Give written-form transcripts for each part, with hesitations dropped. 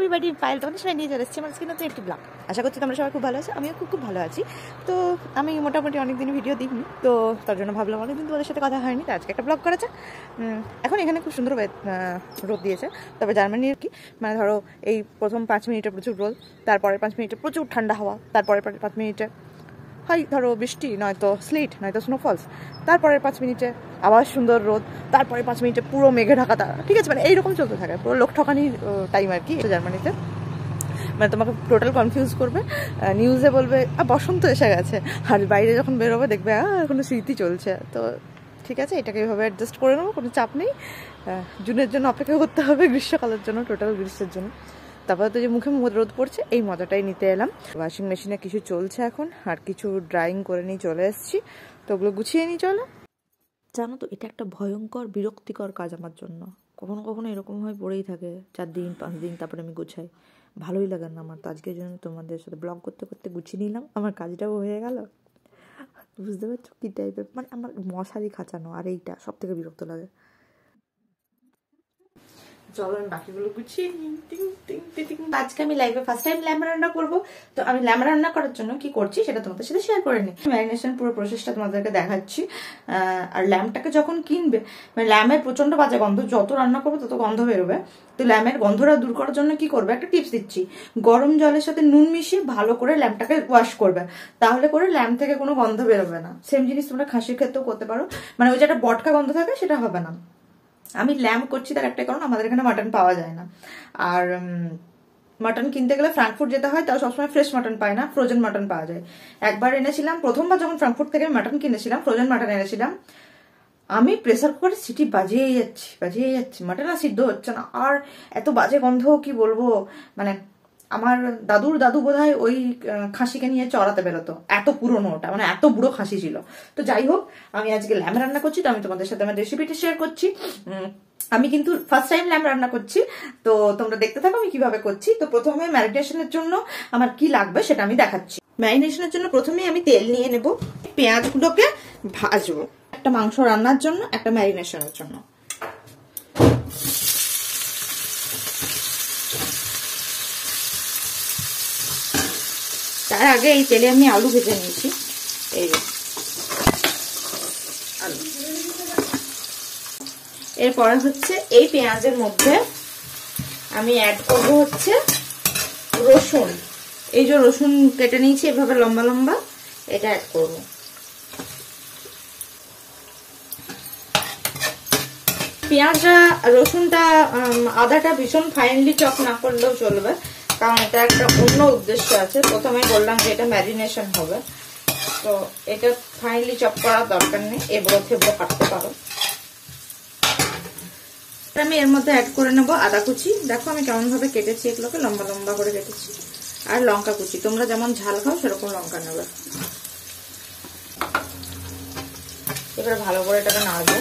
Everybody file তোমাদের সবাই নিয়ে চলে এসেছি আমার স্ক্রিনে একটি ব্লগ। আশা করছি তোমরা সবাই খুব ভালো আছো, আমিও খুব ভালো আছি। তো আমি মোটামুটি অনেকদিন ভিডিও দিইনি, তো তার জন্য ভাবলাম অনেকদিন তোমাদের সাথে কথা হয়নি, তো আজকে একটা ব্লগ করেছে। এখন এখানে খুব সুন্দর রোদ দিয়েছে, তবে জার্মানির কি মানে ধরো এই প্রথম 5 মিনিটে প্রচুর রোদ, তারপরের 5 মিনিটে প্রচুর ঠান্ডা হাওয়া, তারপরের 5 মিনিটে হয় ধরো বৃষ্টি, নয়তো স্লিট, নয়তো স্নোফলস, তারপরের 5 মিনিটে আবার সুন্দর রোদ, তারপরে 5 মিনিটে পুরো মেঘে ঢাকা তারা। ঠিক আছে, মানে এইরকম চলতে থাকে, পুরো লোক ঠকানির টাইম আর কি জার্মানিতে। মানে তোমাকে টোটাল কনফিউজ করবে, নিউজে বলবে বসন্ত এসে গেছে, আর বাইরে যখন বেরোবে দেখবে এখনো শীতই চলছে। তো ঠিক আছে, এটাকে এইভাবে অ্যাডজাস্ট করে নেবো, কোনো চাপ নেই। জুনের জন্য অপেক্ষা করতে হবে, গ্রীষ্মকালের জন্য, টোটাল গ্রীষ্মের জন্য। তারপরে তো যে মুখে রোদ পড়ছে এই মজাটাই নিতে এলাম। ওয়াশিং মেশিনে কিছু চলছে এখন, আর কিছু ড্রাইং করে নিয়ে চলে এসেছি, তো ওগুলো গুছিয়ে নিই চলো। জানো তো, এটা একটা ভয়ঙ্কর বিরক্তিকর কাজ আমার জন্য। কখনো কখনো এরকম হয় পড়েই থাকে 4 দিন 5 দিন, তারপরে আমি গুছাই, ভালোই লাগে না আমার। তো আজকের জন্য তোমাদের সাথে ব্লগ করতে করতে গুছিয়ে নিলাম, আমার কাজটাও হয়ে গেল। বুঝতে পারছো কী টাইপের, মানে আমার মশারি খাঁচানো আর এইটা সব থেকে বিরক্ত লাগে। চলো আমি বাকিগুলো গুছিয়ে নিই। আজকে আমি লাইভে ফার্স্ট টাইম ল্যাম্ব রান্না করবো। তো আমি ল্যাম্ব রান্না করার জন্য কি করছি সেটা তোমাদের সাথে শেয়ার করে নিই। ম্যারিনেশন পুরো প্রসেসটা তোমাদেরকে দেখাচ্ছি। আর ল্যাম্বটাকে যখন কিনবে, মানে ল্যাম্বের প্রচন্ড বাজে গন্ধ, যত রান্না করবে তত গন্ধ বেরোবে। তো ল্যাম্বের গন্ধটা দূর করার জন্য কি করবে, একটা টিপস দিচ্ছি। গরম জলের সাথে নুন মিশিয়ে ভালো করে ল্যাম্বটাকে ওয়াশ করবে, তাহলে করে ল্যাম্ব থেকে কোনো গন্ধ বেরোবে না। সেম জিনিস তোমরা খাসির ক্ষেত্রেও করতে পারো, মানে ওই যে একটা বটকা গন্ধ থাকে সেটা হবে না। আমি ল্যাম্ব করছি তার একটা কারণ, আমাদের এখানে মাটন পাওয়া যায় না, আর মাটন কিনতে গেলে ফ্রাঙ্কফুর্ট যেতে হয়, তাও সবসময় ফ্রেশ মাটন পায় না, ফ্রোজেন মাটন পাওয়া যায়। একবার এনেছিলাম, প্রথমবার যখন ফ্রাঙ্কফুর্ট থেকে মাটন কিনেছিলাম, ফ্রোজেন মাটন এনেছিলাম, আমি প্রেসার কুকারে সিটি বাজিয়ে যাচ্ছি, মাটন আর সিদ্ধ হচ্ছে না, আর এত বাজে গন্ধ কি বলবো। মানে আমার দাদুর দাদু বোধহয় ওই খাসিকে নিয়ে চড়াতে বেরোতো, এত পুরনো ওটা, মানে এত বুড়ো খাসি ছিল। তো যাই হোক, আমি আজকে ল্যাম্ব রান্না করছি, তো আমি তোমাদের সাথে আমার রেসিপিটা শেয়ার করছি। আমি কিন্তু ফার্স্ট টাইম ল্যাম্ব রান্না করছি, তো তোমরা দেখতে থাকো আমি কিভাবে করছি। তো প্রথমে ম্যারিনেশনের জন্য আমার কি লাগবে সেটা আমি দেখাচ্ছি। ম্যারিনেশনের জন্য প্রথমে আমি তেল নিয়ে নেব, পেঁয়াজগুলোকে ভাজবো, একটা মাংস রান্নার জন্য, একটা ম্যারিনেশনের জন্য। তার আগে এই তেলে আমি আলু ভেজে নিয়েছি, এই আলু। এরপরে হচ্ছে এই পেঁয়াজের মধ্যে আমি অ্যাড করবো হচ্ছে রসুন। এই যে রসুন কেটে নিয়েছি এভাবে লম্বা লম্বা, এটা অ্যাড করব। পেঁয়াজটা, রসুনটা, আদাটা ভীষণ ফাইনলি চপ না করলেও চলবে, কারণ এটা একটা অন্য উদ্দেশ্য আছে। প্রথমে বললাম যে এটা ম্যারিনেশন হবে, তো এটা ফাইনলি চপ করার দরকার নেই, এবড়ো থেবড়ো কাটতে পারো। আমি এর মধ্যে অ্যাড করে নেবো আদা কুচি। দেখো আমি কেমন ভাবে কেটেছি, এগুলোকে লম্বা লম্বা করে কেটেছি। আর লঙ্কা কুচি, তোমরা যেমন ঝাল খাও সেরকম লঙ্কা নেবে। এবার ভালো করে এটাকে নাড়বো।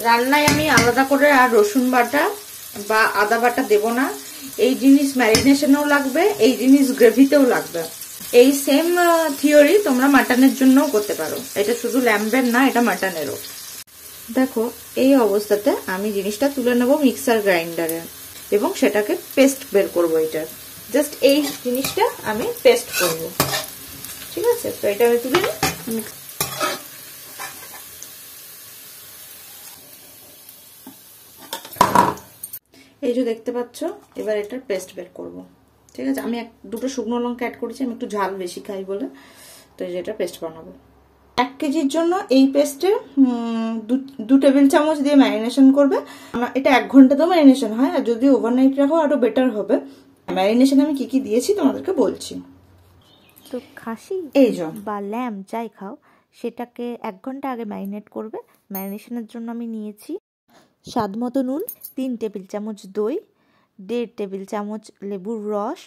রান্নায় আমি আলাদা করে আর রসুন বাটা বা আদা বাটা দেব না। এই জিনিস ম্যারিনেশনেও লাগবে, এই জিনিস গ্রেভিতেও লাগবে। এই সেম থিওরি তোমরা মাটনের জন্যও করতে পারো, এটা শুধু ল্যাম্বের না, এটা মাটনেরও। দেখো এই অবস্থাতে আমি জিনিসটা তুলে নেব মিক্সার গ্রাইন্ডারে, এবং সেটাকে পেস্ট বের করবো। এটা জাস্ট এই জিনিসটা আমি পেস্ট করব, ঠিক আছে? তো এটা আমি তুলে নিই। এই যে দেখতে পাচ্ছ, এবার এটার পেস্ট বের করব, ঠিক আছে? আমি দুটো শুকনো লঙ্কা অ্যাড করেছি, আমি একটু ঝাল বেশি খাই বলে। তো এই যে এটা পেস্ট বানাবো 1 কেজির জন্য। এই পেস্টে 2 টেবিল চামচ দিয়ে ম্যারিনেশন করবে। এটা 1 ঘন্টা তো ম্যারিনেশন হয়, আর যদি ওভারনাইট রাখো আরো বেটার হবে। ম্যারিনেশন আমি কি কি দিয়েছি তোমাদেরকে বলছি। তো খাসি এই যে বা ল্যাম্ব যাই খাও, সেটাকে 1 ঘন্টা আগে ম্যারিনেট করবে। ম্যারিনেশনের জন্য আমি নিয়েছি স্বাদ মতো নুন, 3 টেবিল চামচ দই, 1.5 টেবিল চামচ লেবুর রস,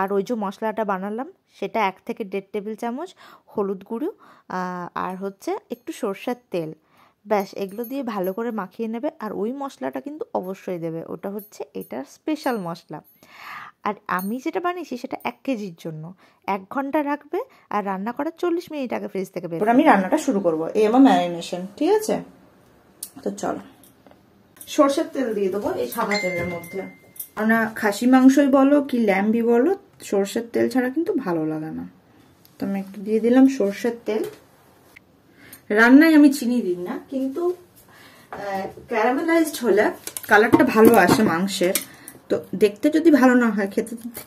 আর ওই যে মশলাটা বানালাম সেটা 1 থেকে 1.5 টেবিল চামচ, হলুদ গুঁড়ো, আর হচ্ছে একটু সরষের তেল। ব্যাস, এগুলো দিয়ে ভালো করে মাখিয়ে নেবে। আর ওই মশলাটা কিন্তু অবশ্যই দেবে, ওটা হচ্ছে এটার স্পেশাল মশলা। আর আমি যেটা বানিয়েছি সেটা 1 কেজির জন্য 1 ঘন্টা রাখবে, আর রান্না করার 40 মিনিট আগে ফ্রিজ থেকে বের। আমি রান্নাটা শুরু করবো, এই আমার ম্যারিনেশন, ঠিক আছে? তো চলো, সরষের তেল দিয়ে দেবো এই সাদা তেলের মধ্যে। না খাসি মাংসই বলো কি ল্যাম্বি বলো, সরষের তেল ছাড়া কিন্তু ভালো লাগে না। তো আমি একটু দিয়ে দিলাম সরষের তেল। রান্নায় আমি চিনি দিই না, কিন্তু ক্যারামেলাইজড হলে কালারটা ভালো আসে মাংসের। তো দেখতে যদি ভালো না হয়,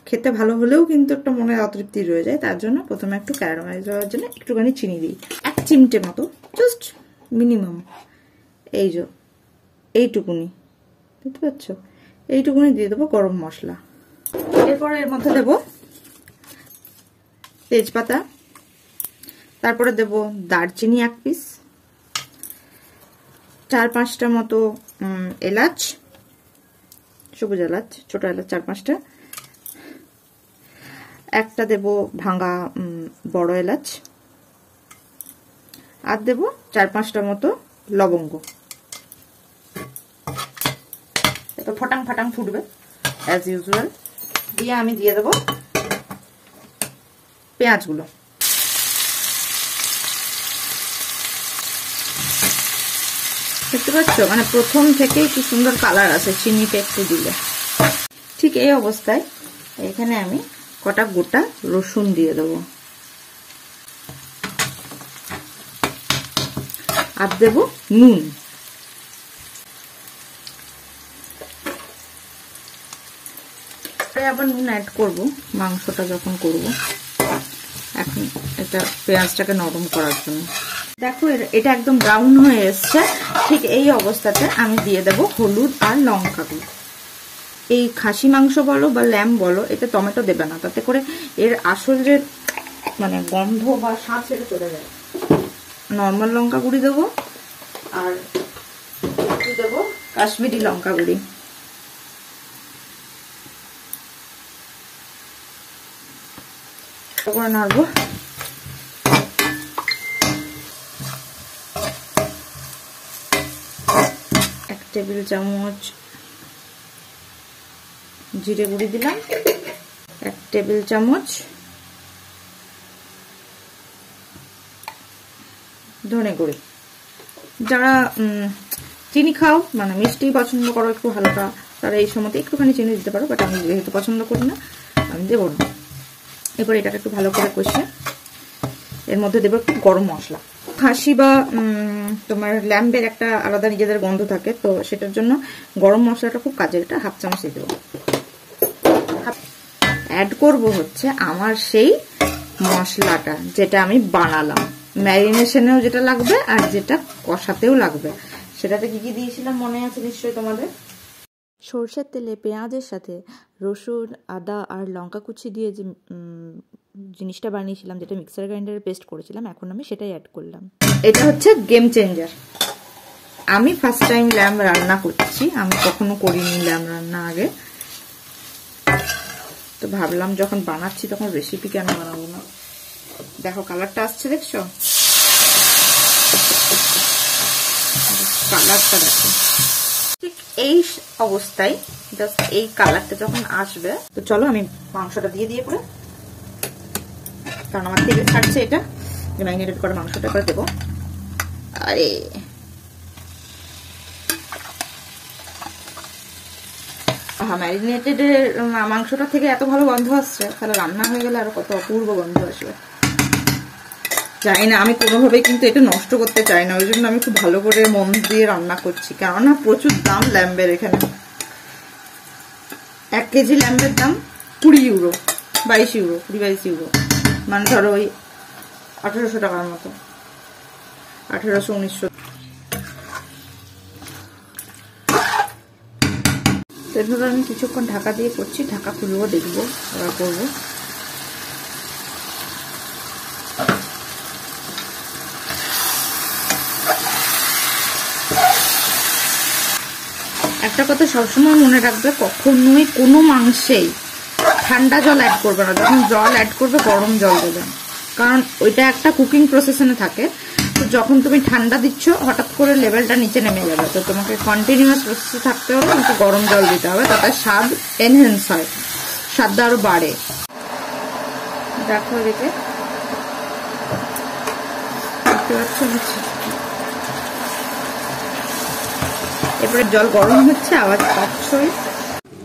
খেতে ভালো হলেও কিন্তু একটা মনে অতৃপ্তি রয়ে যায়। তার জন্য প্রথমে একটু ক্যারামেলাইজ হওয়ার জন্য একটুখানি চিনি দিই, 1 চিমটে মতো, জাস্ট মিনিমাম। এই যে এইটুকুনি, বুঝতে পারছো, এইটুকুনি দিয়ে দেবো গরম মশলা। এরপর এর মধ্যে দেবো তেজপাতা, তারপরে দেব দারচিনি 1 পিস, 4-5টা মতো এলাচ, সবুজ এলাচ, ছোট এলাচ 4-5টা, একটা দেব ভাঙা বড় এলাচ, আর দেব 4-5টা মতো লবঙ্গ। এটা ফটাং ফাটাং ফুটবে অ্যাজ ইউজুয়াল। দিয়ে আমি দিয়ে দেব পেঁয়াজগুলো। দেখতে পাচ্ছ, মানে প্রথম থেকেই কি সুন্দর কালার আছে চিনিটা একটু দিলে। ঠিক এই অবস্থায় এখানে আমি কটা গোটা রসুন দিয়ে দেবো, আর দেব নুন। আবার নুন অ্যাড করব মাংসটা যখন করব। এখন এটা পেঁয়াজটাকে নরম করার জন্য। দেখো এটা একদম ব্রাউন হয়ে এসছে। ঠিক এই অবস্থাতে আমি দিয়ে দেব হলুদ আর লঙ্কা গুঁড়ো। এই খাসি মাংস বলো বা ল্যাম্ব বলো, এতে টমেটো দেবে না, তাতে করে এর আসল যে মানে গন্ধ বা স্বাদ সেটা চলে যায়। নর্মাল লঙ্কা গুঁড়ি দেবো, আর দেবো কাশ্মীরি লঙ্কা গুঁড়ি। করে নাড়বো। 1 টেবিল চামচ জিরে গুঁড়ি দিলাম, 1 টেবিল চামচ ধনে গুঁড়ি। যারা চিনি খাও, মানে মিষ্টি পছন্দ করো একটু হালকা, তারা এই সময়তে একটুখানি চিনি দিতে পারো, বাট আমি যেহেতু পছন্দ করি না আমি দেবো না। এবার এটাকে একটু ভালো করে কষিয়ে এর মধ্যে দেবো একটু গরম মশলা। খাসি বা তোমার ল্যাম্বের একটা আলাদা নিজেদের গন্ধ থাকে, তো সেটার জন্য গরম মশলাটা খুব কাজের। এটা 1/2 চামচ দিয়ে দেবো। অ্যাড করব হচ্ছে আমার সেই মশলাটা, যেটা আমি বানালাম, ম্যারিনেশনেও যেটা লাগবে আর যেটা কষাতেও লাগবে। সেটাতে কি কি দিয়েছিলাম মনে আছে নিশ্চয়ই তোমাদের? সরষের তেলে পেঁয়াজের সাথে রসুন, আদা আর লঙ্কা কুচি দিয়ে যে জিনিসটা বানিয়েছিলাম, যেটা মিক্সার গ্রাইন্ডারে পেস্ট করেছিলাম, এখন আমি সেটাই অ্যাড করলাম। এটা হচ্ছে গেম চেঞ্জার। আমি ফার্স্ট টাইম ল্যাম্ব রান্না করছি, আমি কখনো করিনি ল্যাম্ব রান্না আগে। তো ভাবলাম যখন বানাচ্ছি তখন রেসিপি কেন বানাবো না। দেখো কালারটা আসছে, দেখছো কালারটা? দেখো ঠিক এই অবস্থায়, জাস্ট এই কালারটা যখন আসবে, তো চলো আমি মাংসটা দিয়ে পরে, কারণ আমার তেল ছাড়ছে এটা, যে ম্যারিনেটেড করা মাংসটা করে দেবো। আরে ম্যারিনেটেড মাংসটা থেকে এত ভালো গন্ধ আসছে, তাহলে রান্না হয়ে গেলে আরো কত অপূর্ব গন্ধ আসবে। জানি না, আমি কোনোভাবেই কিন্তু এটা নষ্ট করতে চাই না, ওই জন্য আমি খুব ভালো করে মন দিয়ে রান্না করছি। কেননা প্রচুর দাম ল্যাম্বের এখানে। 1 কেজি ল্যাম্বের দাম 20 ইউরো, 22 ইউরো, 20-22 ইউরো, মানে ধরো ওই 1800 টাকার মতো, 1800-1900। এরপর আমি কিছুক্ষণ ঢাকা দিয়ে করছি, ঢাকা খুলবো, দেখবো আবার করবো। একটা কথা সবসময় মনে রাখবে, কখনোই কোনো মাংসেই ঠান্ডা জল অ্যাড করবে না। যখন জল অ্যাড করবে গরম জল দেবে, কারণ ওইটা একটা কুকিং প্রসেসে থাকে। তো যখন তুমি ঠান্ডা দিচ্ছ হঠাৎ করে লেভেলটা নিচে নেমে যাবে, তো তোমাকে কন্টিনিউয়াস প্রসেসে থাকতে হবে, কিন্তু গরম জল দিতে হবে, তাতে স্বাদ এনহ্যান্স হয়, স্বাদটা আরো বাড়ে। দেখো এদিকে দেখতে পাচ্ছ, এরপরে জল গরম হচ্ছে, আওয়াজ পাচ্ছই।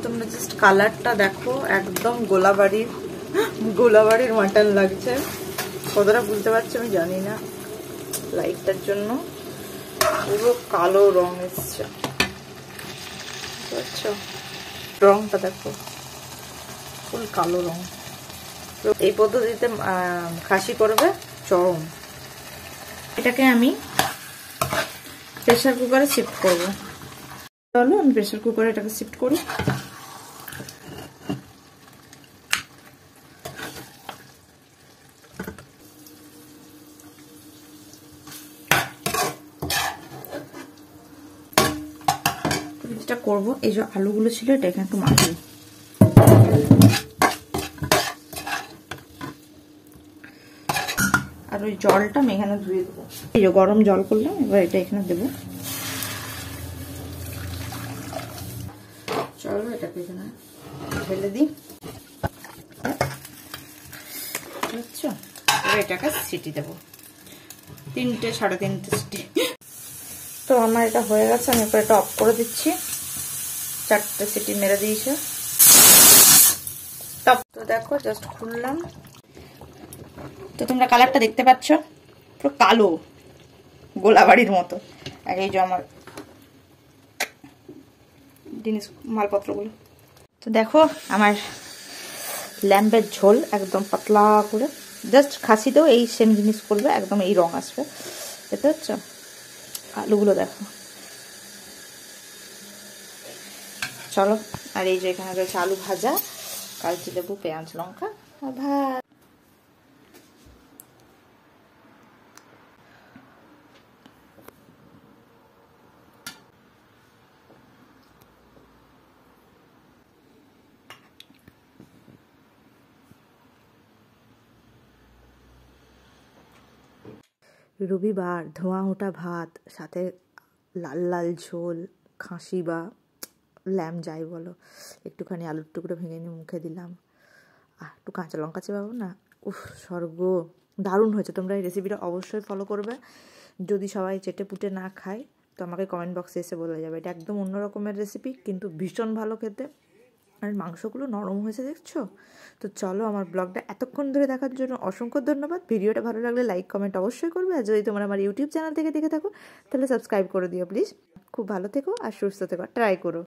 তোমরা জাস্ট কালারটা দেখো, একদম গোলাবাড়ির মাটন লাগছে। কতটা বুঝতে পারছি আমি জানি না, লাইটটার জন্য পুরো কালো রং এসছে, বুঝছো? রংটা দেখো, ফুল কালো রং। এই পদ্ধতিতে খাসি করবে চরম। এটাকে আমি প্রেসার কুকারে শিফট করবো। চলো আমি প্রেসার কুকারে এটাকে শিফট করি। যেটা করবো, এই যে আলুগুলো ছিল এটা এখানে একটু মাখি। আর ওই জলটা আমি এখানে ধুয়ে দেবো। এই যে গরম জল করলাম, এবার এটা এখানে দেবো। চলো এটাকে এখানে ঢেলে দিই, বুঝছো? এবার এটাকে সিটি দেবো, 3টে 3.5টে সিটি। তো আমার এটা হয়ে গেছে, আমি এবার এটা অফ করে দিচ্ছি। 4টে সিটি মেরে দিয়েছে। তো দেখো জাস্ট খুললাম, তো তোমরা কালারটা দেখতে পাচ্ছ, পুরো কালো গোলাবাড়ির মতো। আর এই যে আমার জিনিস মালপত্রগুলো। তো দেখো আমার ল্যাম্বের ঝোল একদম পাতলা করে, জাস্ট খাসিতেও এই সেম জিনিস করবে, একদম এই রং আসবে, বুঝতে পারছো? আলুগুলো দেখো। চলো, আর এই যে এখানে রয়েছে আলু ভাজা, কালচি লেবু, পেঁয়াজ, লঙ্কা আর ভাত। রবিবার ধোঁয়া ওঠা ভাত, সাথে লাল লাল ঝোল, খাসি বা ল্যাম যাই বলো, একটুখানি আলুর টুকরো ভেঙে নিয়ে মুখে দিলাম, একটু কাঁচা লঙ্কা চেপাবো না, উফ স্বর্গ। দারুণ হয়েছে। তোমরা এই রেসিপিটা অবশ্যই ফলো করবে। যদি সবাই চেটে পুটে না খায় তো আমাকে কমেন্ট বক্সে এসে বলে যাবে। এটা একদম অন্য রকমের রেসিপি, কিন্তু ভীষণ ভালো খেতে। আর মাংসগুলো নরম হয়েছে, দেখছো? তো চলো, আমার ব্লগটা এতক্ষণ ধরে দেখার জন্য অসংখ্য ধন্যবাদ। ভিডিওটা ভালো লাগলে লাইক কমেন্ট অবশ্যই করবে। আর যদি তোমরা আমার ইউটিউব চ্যানেল থেকে দেখে থাকো তাহলে সাবস্ক্রাইব করে দিও প্লিজ। খুব ভালো থেকো আর সুস্থ থেকো, ট্রাই করো।